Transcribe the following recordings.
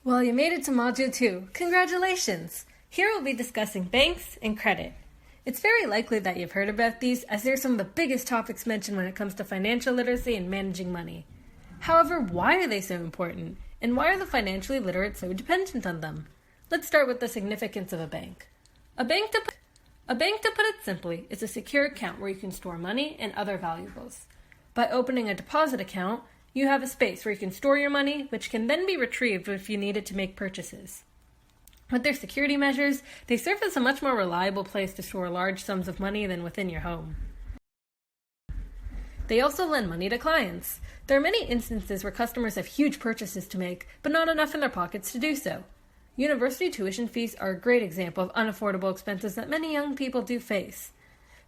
Well, you made it to Module 2. Congratulations! Here we'll be discussing banks and credit. It's very likely that you've heard about these, as they're some of the biggest topics mentioned when it comes to financial literacy and managing money. However, why are they so important? And why are the financially literate so dependent on them? Let's start with the significance of a bank. A bank, to put it simply, is a secure account where you can store money and other valuables. By opening a deposit account, you have a space where you can store your money, which can then be retrieved if you need it to make purchases. With their security measures, they serve as a much more reliable place to store large sums of money than within your home. They also lend money to clients. There are many instances where customers have huge purchases to make, but not enough in their pockets to do so. University tuition fees are a great example of unaffordable expenses that many young people do face.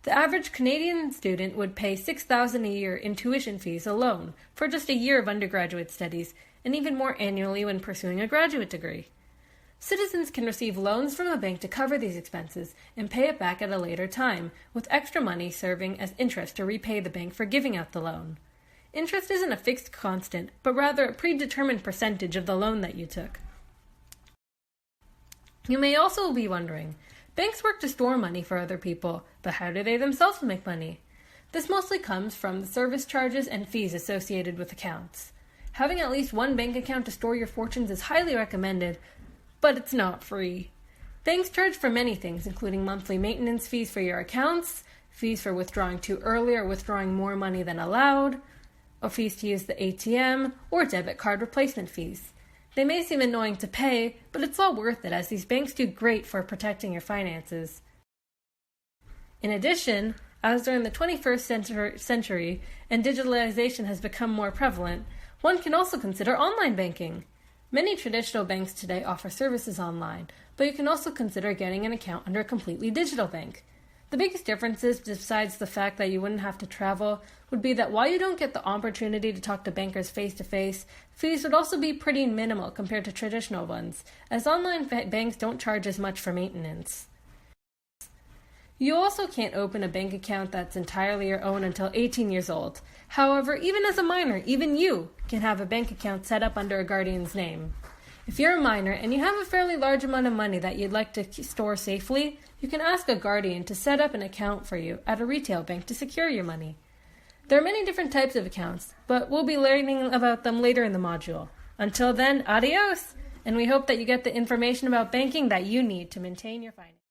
The average Canadian student would pay $6,000 a year in tuition fees alone for just a year of undergraduate studies, and even more annually when pursuing a graduate degree. Citizens can receive loans from a bank to cover these expenses and pay it back at a later time, with extra money serving as interest to repay the bank for giving out the loan. Interest isn't a fixed constant, but rather a predetermined percentage of the loan that you took. You may also be wondering, banks work to store money for other people, but how do they themselves make money? This mostly comes from the service charges and fees associated with accounts. Having at least one bank account to store your fortunes is highly recommended, but it's not free. Banks charge for many things, including monthly maintenance fees for your accounts, fees for withdrawing too early or withdrawing more money than allowed, or fees to use the ATM, or debit card replacement fees. They may seem annoying to pay, but it's all worth it as these banks do great for protecting your finances. In addition, as during the 21st century and digitalization has become more prevalent, one can also consider online banking. Many traditional banks today offer services online, but you can also consider getting an account under a completely digital bank. The biggest differences, besides the fact that you wouldn't have to travel, would be that while you don't get the opportunity to talk to bankers face-to-face, fees would also be pretty minimal compared to traditional ones, as online banks don't charge as much for maintenance. You also can't open a bank account that's entirely your own until 18 years old. However, even as a minor, even you can have a bank account set up under a guardian's name. If you're a minor and you have a fairly large amount of money that you'd like to store safely, you can ask a guardian to set up an account for you at a retail bank to secure your money. There are many different types of accounts, but we'll be learning about them later in the module. Until then, adios! And we hope that you get the information about banking that you need to maintain your finances.